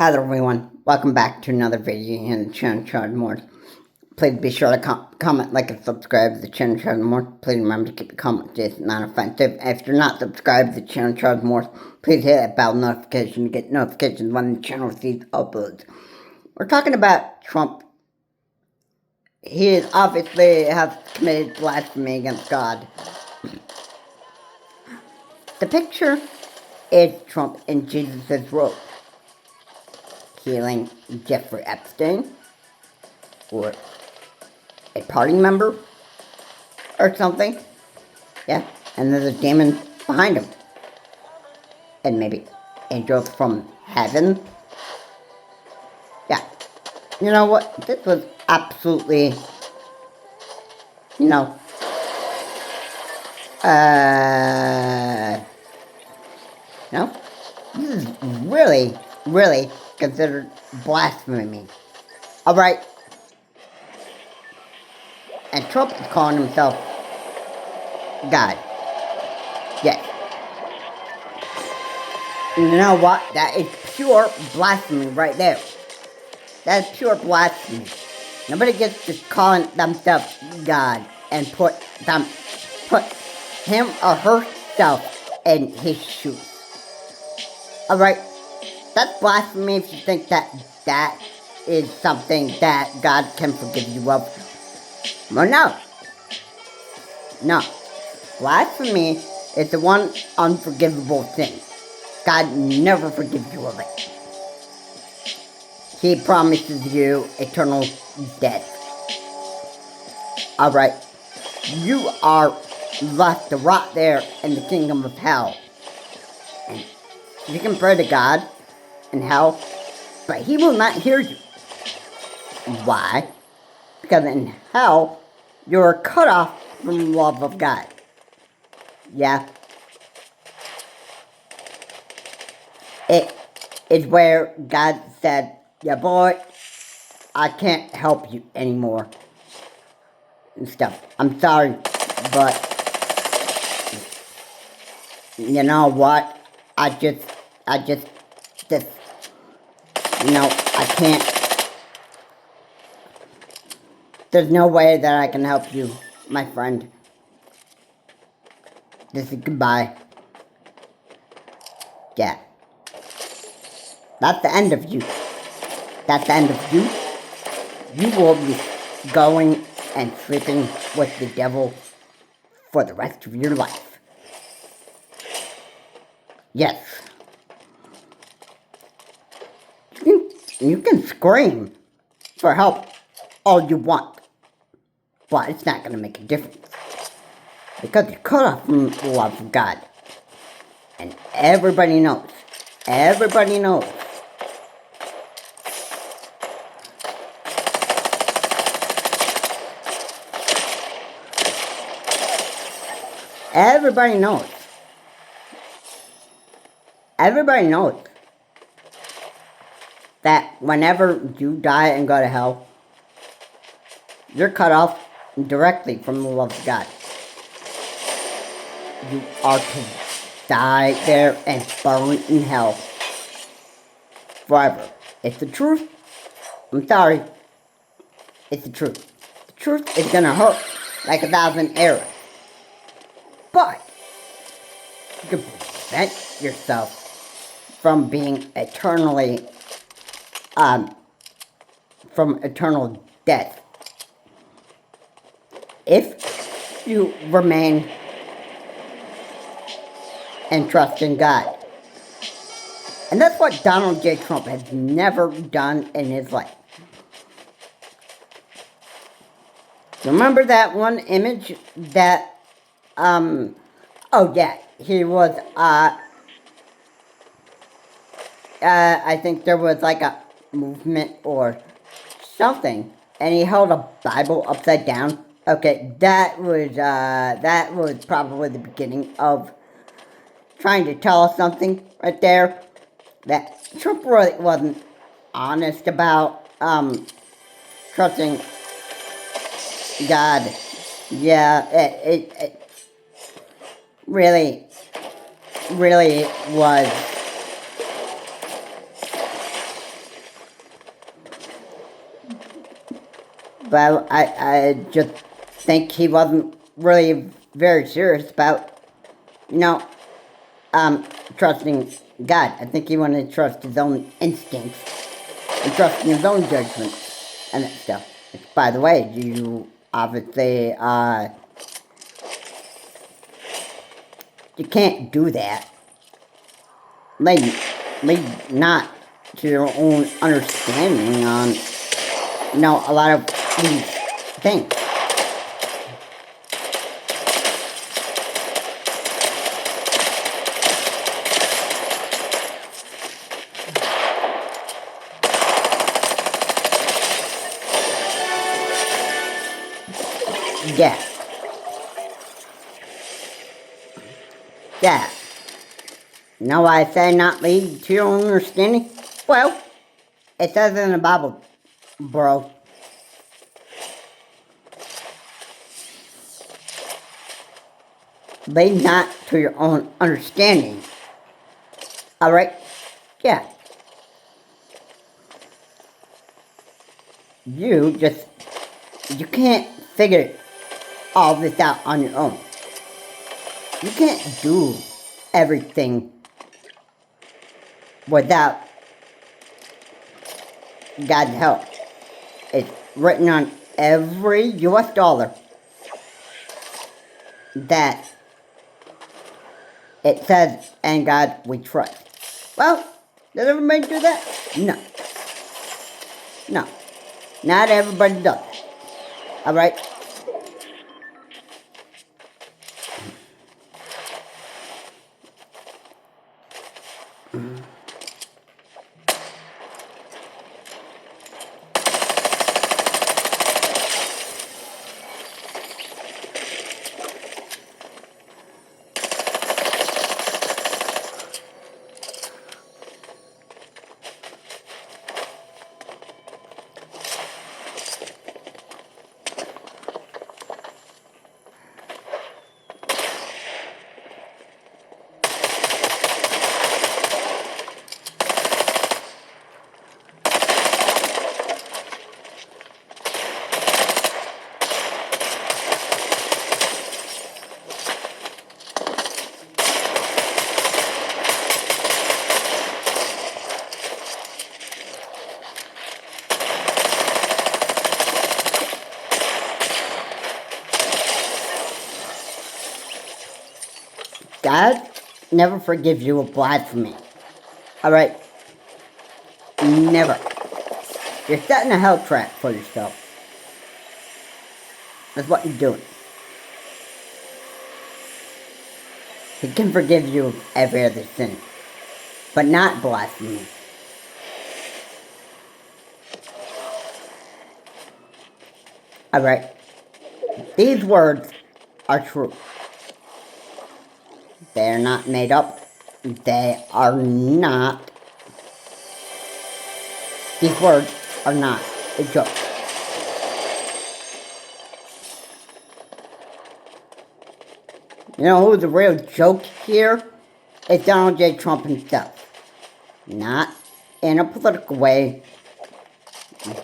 Hello everyone, welcome back to another video here on the channel more. Please be sure to comment, like, and subscribe to the channel more. Please remember to keep the comments non-offensive. If you're not subscribed to the channel more, please hit that bell notification to get notifications when the channel receives uploads. We're talking about Trump. He obviously has committed blasphemy against God. The picture is Trump in Jesus' robe, healing Jeffrey Epstein, or a party member, or something. Yeah, and there's a demon behind him. And maybe angels from heaven. Yeah. You know what? This was absolutely, no, this is really, really considered blasphemy. Alright. And Trump is calling himself God. Yes. You know what? That is pure blasphemy right there. That is pure blasphemy. Nobody gets to calling themselves God and put him or herself in his shoes. Alright? That's blasphemy if you think that is something that God can forgive you of. Well, no. No. Blasphemy is the one unforgivable thing. God never forgives you of it. He promises you eternal death. Alright. You are left to rot there in the kingdom of hell. And you can pray to God in hell, but He will not hear you. Why? Because in hell, you're cut off from the love of God. Yeah. It is where God said, yeah, boy, I can't help you anymore. And stuff. I'm sorry, but you know what? I just, I can't. There's no way that I can help you, my friend. This is goodbye. Yeah. That's the end of you. That's the end of you. You will be going and sleeping with the devil for the rest of your life. Yes. You can scream for help all you want, but it's not going to make a difference. Because you're cut off from the love of God. And everybody knows. Everybody knows. Everybody knows. Everybody knows that whenever you die and go to hell, you're cut off directly from the love of God. You are to die there and burn in hell forever. It's the truth. I'm sorry. It's the truth. The truth is gonna hurt like 1,000 arrows. But you can prevent yourself from being eternally, from eternal death. If you remain and trust in God. And that's what Donald J. Trump has never done in his life. Remember that one image that, oh yeah, he was, I think there was like a movement or something, and he held a Bible upside down. Okay, that was probably the beginning of trying to tell us something right there that Trump really wasn't honest about, trusting God. Yeah, it really was But I just think he wasn't really very serious about, you know, trusting God. I think he wanted to trust his own instincts and trust in his own judgment and that stuff. Which, by the way, you obviously, you can't do that. Lead not to your own understanding on, you know, a lot of these things. Yeah. Yeah. You know why I say not lead to your own understanding? Well, it says in the Bible, bro. Lead not to your own understanding. Alright? Yeah. You can't figure all this out on your own. You can't do everything without God's help. It's written on every US dollar that it says, "In God we trust." Well, does everybody do that? No. No. Not everybody does. Alright? God never forgives you of blasphemy. Alright? Never. You're setting a hell trap for yourself. That's what you're doing. He can forgive you of every other sin, but not blasphemy. Alright? These words are true. They are not made up. They are not. These words are not a joke. You know who's the real joke here? It's Donald J. Trump himself. Not in a political way,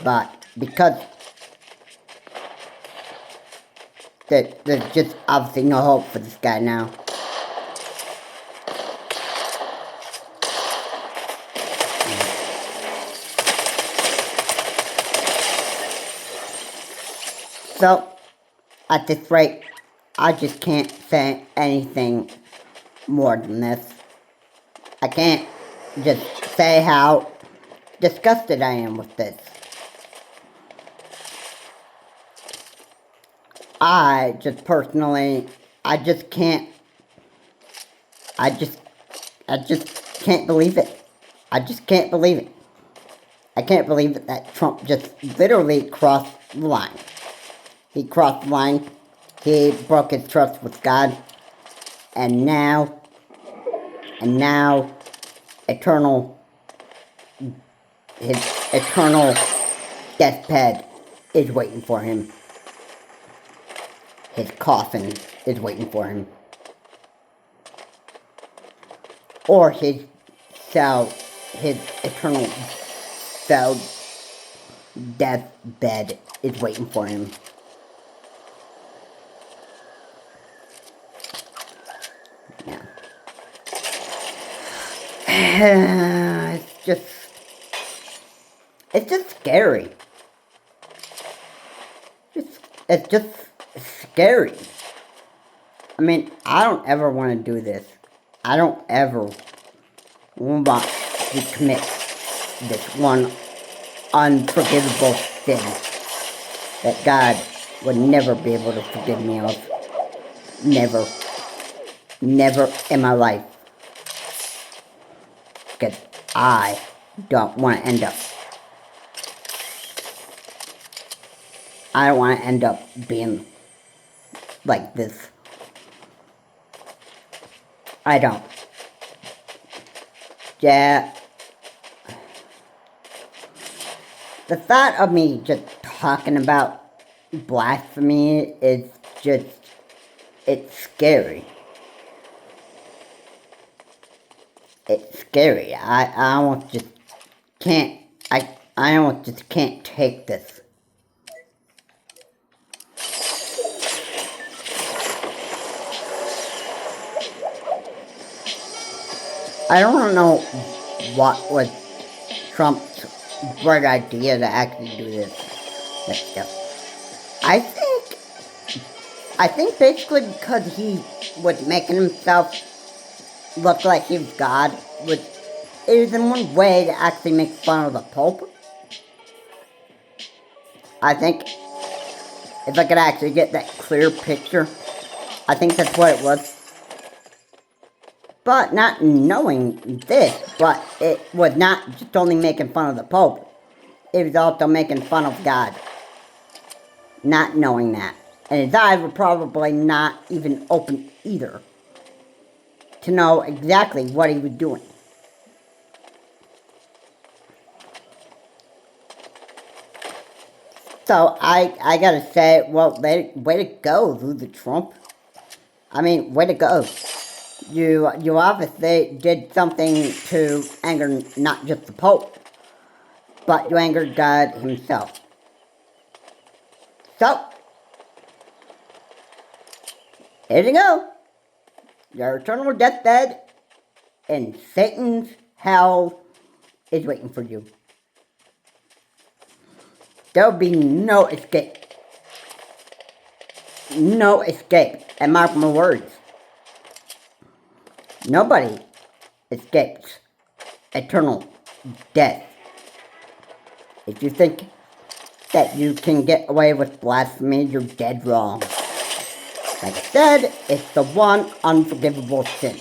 but because there's just obviously no hope for this guy now. So, at this rate, I just can't say anything more than this. I can't just say how disgusted I am with this. I just personally, I just can't believe it. I just can't believe it. I can't believe it that Trump just literally crossed the line. He crossed the line. He broke his trust with God. And now, his eternal deathbed is waiting for him. His coffin is waiting for him. Or his eternal cell deathbed is waiting for him. Yeah. It's just scary. It's just scary. I mean, I don't ever want to do this. I don't ever want to commit this one unforgivable sin that God would never be able to forgive me of. Never. Never in my life. Because I don't want to end up. I don't want to end up being like this. I don't. Yeah. The thought of me just talking about blasphemy is just, it's scary. It's scary. I almost just can't, I almost just can't take this. I don't know what was Trump's bright idea to actually do this stuff. I think basically because he was making himself look like he was God, it was in one way to actually make fun of the Pope. I think if I could actually get that clear picture, I think that's what it was. But not knowing this, but it was not just only making fun of the Pope. It was also making fun of God. Not knowing that. And his eyes were probably not even open either to know exactly what he was doing. So I gotta say, well, way to go, Luther Trump. I mean, way to go. You obviously did something to anger not just the Pope, but you angered God himself. So, here you go. Your eternal deathbed in Satan's hell is waiting for you. There'll be no escape. No escape. And mark my words. Nobody escapes eternal death. If you think that you can get away with blasphemy, you're dead wrong. Like I said, it's the one unforgivable sin.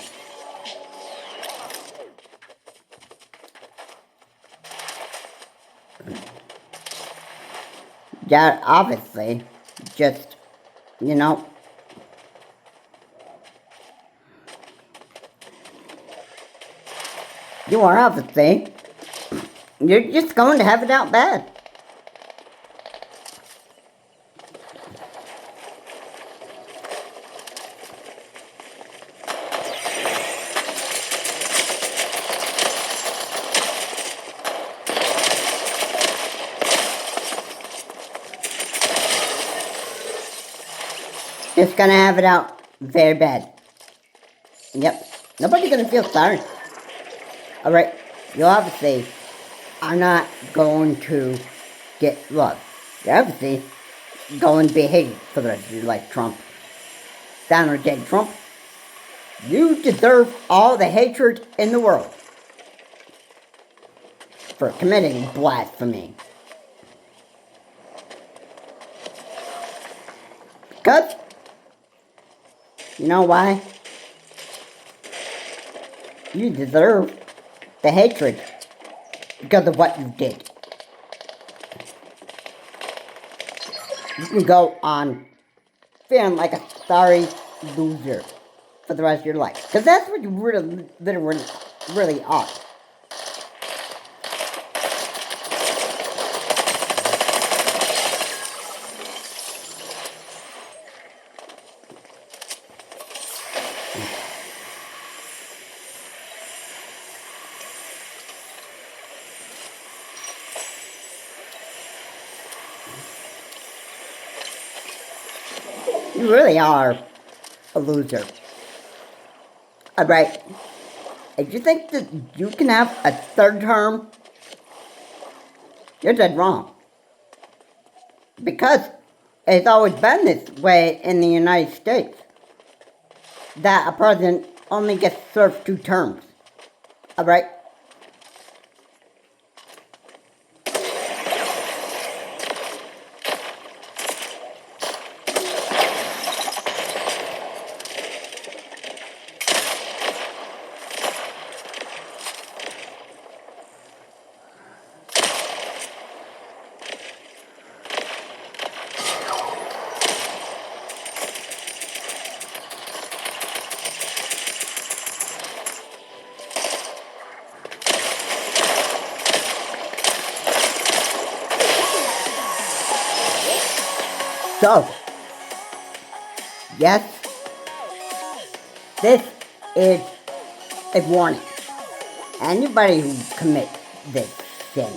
Yeah, obviously, just, you know, you are obviously, you're just going to have it out bad. Just gonna have it out very bad. Yep. Nobody's gonna feel sorry. Alright, you obviously are not going to get love. You're obviously going to be hated for the rest of your life, Trump. Down or dead, Trump. You deserve all the hatred in the world for committing blasphemy. Because, you know why? You deserve the hatred because of what you did. You can go on feeling like a sorry loser for the rest of your life. Because that's what you really are. You really are a loser. Alright, if you think that you can have a third term, you're dead wrong. Because it's always been this way in the United States, that a president only gets served 2 terms. Alright? So, yes, this is a warning. Anybody who commits this sin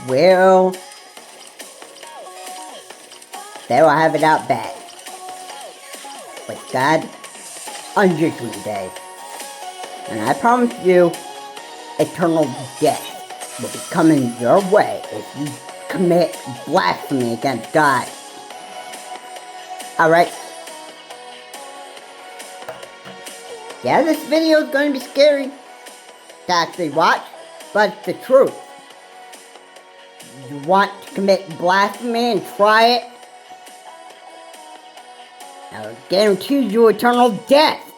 will, they will have it out bad. With God on Judgment Day. And I promise you, eternal death will be coming your way if you commit blasphemy against God. Alright? Yeah, this video is going to be scary to actually watch, but it's the truth. You want to commit blasphemy and try it? I'll guarantee you eternal death.